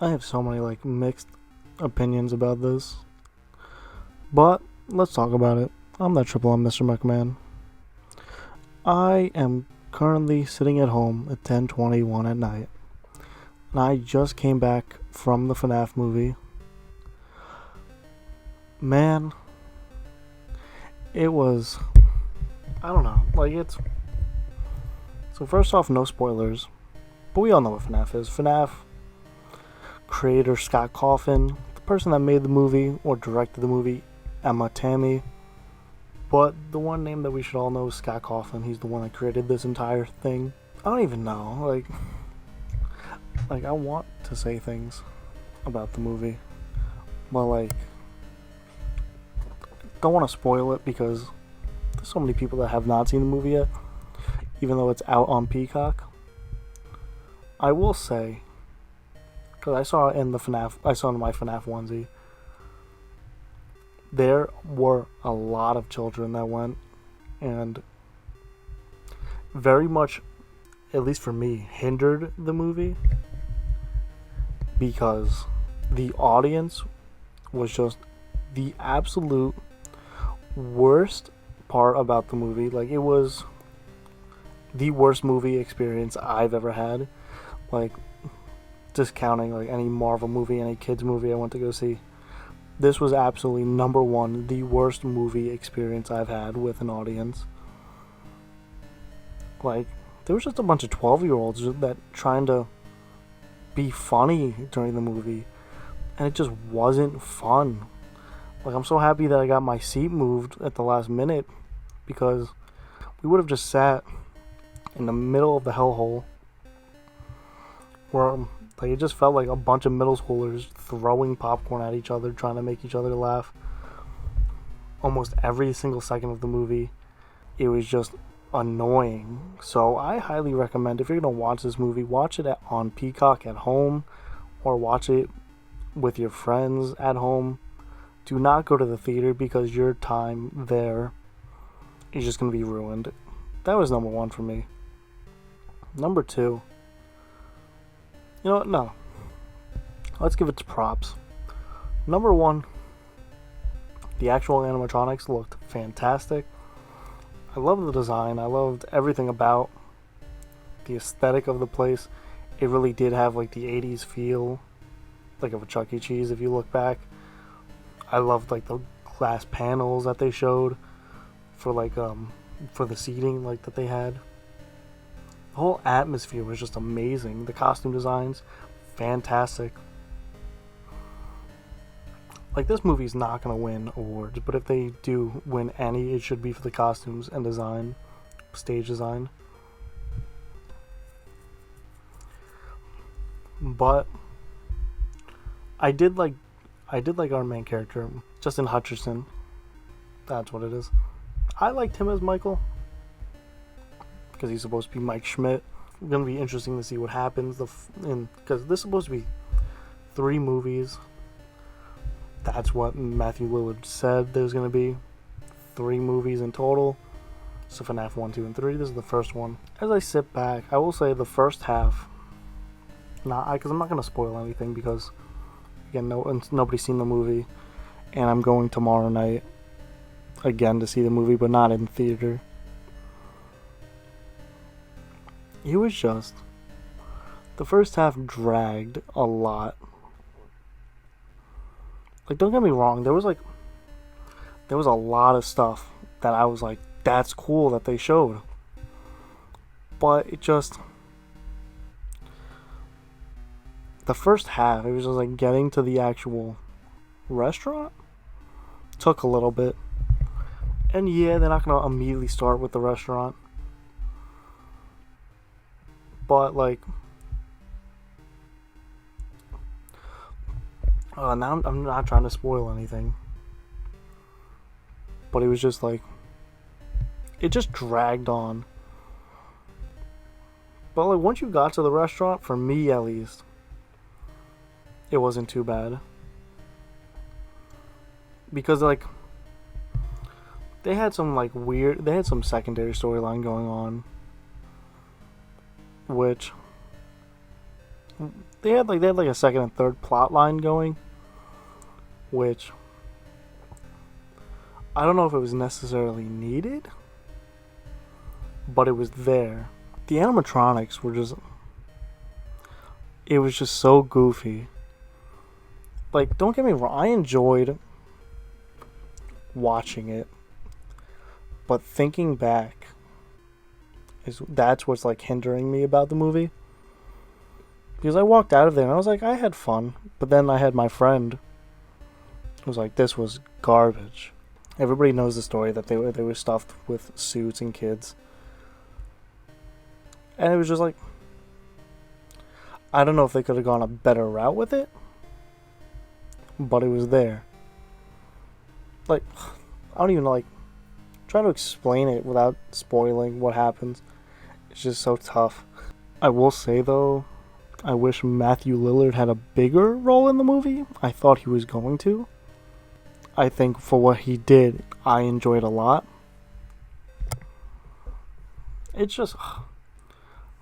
I have so many like mixed opinions about this, but let's talk about it. I'm that triple M MrMekaMan. I am currently sitting at home at 10:21 at night, and I just came back from the FNAF movie. Man, it was, I don't know, like it's, so first off, no spoilers, but we all know what FNAF is. FNAF creator Scott Coffin, the person that made the movie or directed the movie, Emma Tammy. But the one name that we should all know is Scott Coffin. He's the one that created this entire thing. I don't even know. Like I want to say things about the movie, but like, don't want to spoil it because there's so many people that have not seen the movie yet, even though it's out on Peacock. I will say, because I saw it in my FNAF onesie, there were a lot of children that went, and very much, at least for me, hindered the movie because the audience was just the absolute worst part about the movie. Like, it was the worst movie experience I've ever had. Like, discounting like any Marvel movie, any kids movie I went to go see, this was absolutely number one, the worst movie experience I've had with an audience. Like, there was just a bunch of 12-year-olds that trying to be funny during the movie, and it just wasn't fun. Like, I'm so happy that I got my seat moved at the last minute, because we would have just sat in the middle of the hellhole where like it just felt like a bunch of middle schoolers throwing popcorn at each other, trying to make each other laugh. Almost every single second of the movie, it was just annoying. So I highly recommend, if you're gonna watch this movie, watch it on Peacock at home, or watch it with your friends at home. Do not go to the theater because your time there is just gonna be ruined. That was number one for me. Number two, you know what? No. Let's give it to props. Number one, the actual animatronics looked fantastic. I loved the design. I loved everything about the aesthetic of the place. It really did have like the 80s feel, like of a Chuck E. Cheese if you look back. I loved like the glass panels that they showed for for the seating like that they had. The whole atmosphere was just amazing. The costume designs, fantastic. Like, this movie's not gonna win awards, but if they do win any, it should be for the costumes and design, stage design. But I did like our main character, Justin Hutcherson. That's what it is. I liked him as Michael, because he's supposed to be Mike Schmidt. It's going to be interesting to see what happens, because this is supposed to be 3 movies. That's what Matthew Lillard said there's going to be 3 movies in total. So FNAF 1, 2, and 3. This is the first one. As I sit back, I will say the first half, because I'm not going to spoil anything, because again, nobody's seen the movie, and I'm going tomorrow night again to see the movie, but not in theater. It was just, the first half dragged a lot. Like, don't get me wrong, there was a lot of stuff that I was like, that's cool that they showed. But it just, the first half, it was just like getting to the actual restaurant took a little bit. And yeah, they're not gonna immediately start with the restaurant. But like, now I'm not trying to spoil anything, but it was just like, it just dragged on. But like, once you got to the restaurant, for me at least, it wasn't too bad, because like, they had some secondary storyline going on, which they had like a second and third plot line going, which I don't know if it was necessarily needed, but it was there. The animatronics were just, it was just so goofy. Like, don't get me wrong, I enjoyed watching it, but thinking back that's what's like hindering me about the movie. Because I walked out of there and I was like, I had fun, but then I had my friend who was like, this was garbage. Everybody knows the story that they were stuffed with suits and kids. And it was just like, I don't know if they could have gone a better route with it, but it was there. Like, I don't even like try to explain it without spoiling what happens. It's just so tough. I will say though, I wish Matthew Lillard had a bigger role in the movie. I thought he was going to. I think for what he did, I enjoyed a lot. It's just,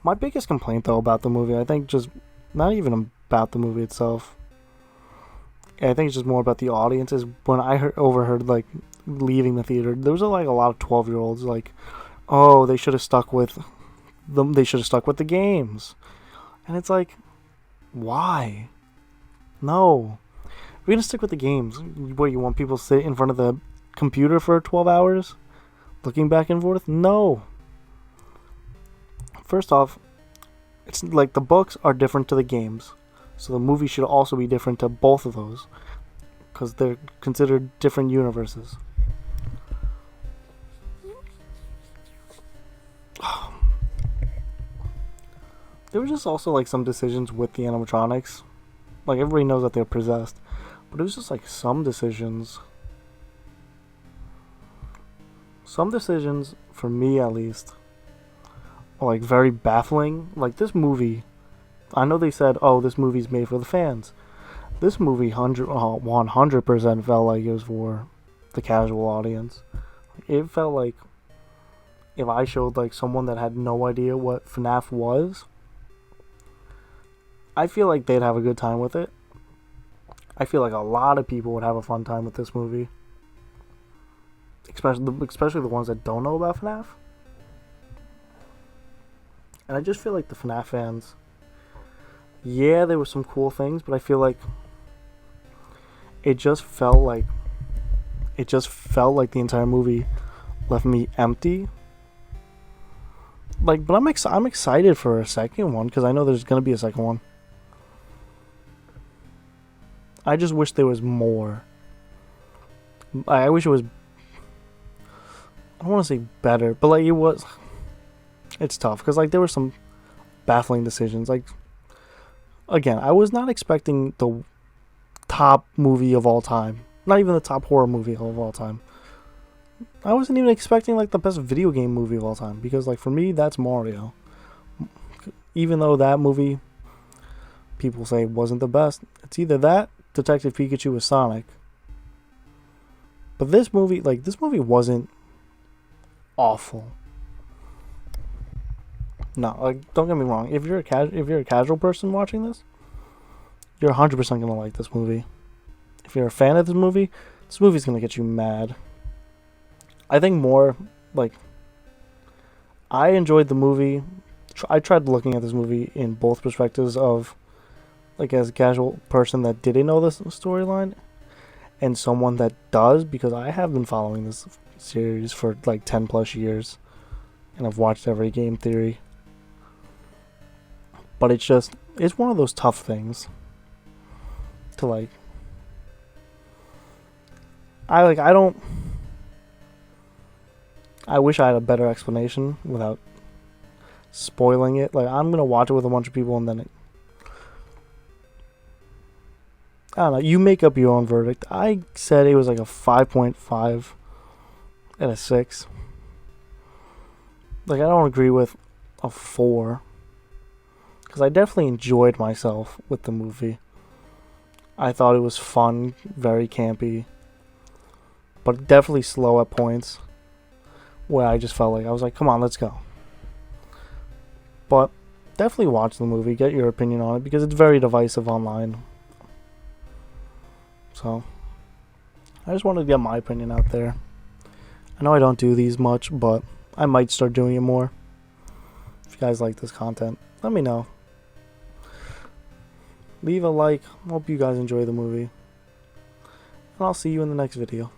my biggest complaint though about the movie, I think just not even about the movie itself. I think it's just more about the audiences. When I overheard like leaving the theater, there was like a lot of 12-year-olds like, oh, they should have stuck with them. They should have stuck with the games. And it's like, why? No. If you're gonna stick with the games, what, you want people to sit in front of the computer for 12 hours? Looking back and forth? No. First off, it's like the books are different to the games. So the movie should also be different to both of those. Because they're considered different universes. There was just also like some decisions with the animatronics. Like, everybody knows that they're possessed. But it was just like some decisions. Some decisions, for me at least, are like very baffling. Like this movie, I know they said, oh, this movie's made for the fans. This movie 100% felt like it was for the casual audience. It felt like if I showed like someone that had no idea what FNAF was, I feel like they'd have a good time with it. I feel like a lot of people would have a fun time with this movie. Especially the ones that don't know about FNAF. And I just feel like the FNAF fans, yeah, there were some cool things, but I feel like it just felt like the entire movie left me empty. Like, but I'm excited for a second one because I know there's gonna be a second one. I just wish there was more. I wish it was, I don't want to say better, but like it was. It's tough because like there were some baffling decisions. Like, again, I was not expecting the top movie of all time. Not even the top horror movie of all time. I wasn't even expecting like the best video game movie of all time because like for me that's Mario. Even though that movie people say wasn't the best, it's either that, Detective Pikachu, or Sonic. But this movie wasn't awful. No, like, don't get me wrong. If you're a casual person watching this, you're 100% gonna like this movie. If you're a fan of this movie's gonna get you mad. I think more like, I enjoyed the movie. I tried looking at this movie in both perspectives of, like, as a casual person that didn't know this storyline, and someone that does, because I have been following this series for like 10 plus years, and I've watched every game theory. But it's one of those tough things to like. I wish I had a better explanation without spoiling it. Like, I'm gonna watch it with a bunch of people and then I don't know, you make up your own verdict. I said it was like a 5.5 and a 6. Like, I don't agree with a 4. Because I definitely enjoyed myself with the movie. I thought it was fun, very campy. But definitely slow at points. Where I just felt like, I was like, come on, let's go. But definitely watch the movie, get your opinion on it, because it's very divisive online. So, I just wanted to get my opinion out there. I know I don't do these much, but I might start doing it more. If you guys like this content, let me know. Leave a like. Hope you guys enjoy the movie. And I'll see you in the next video.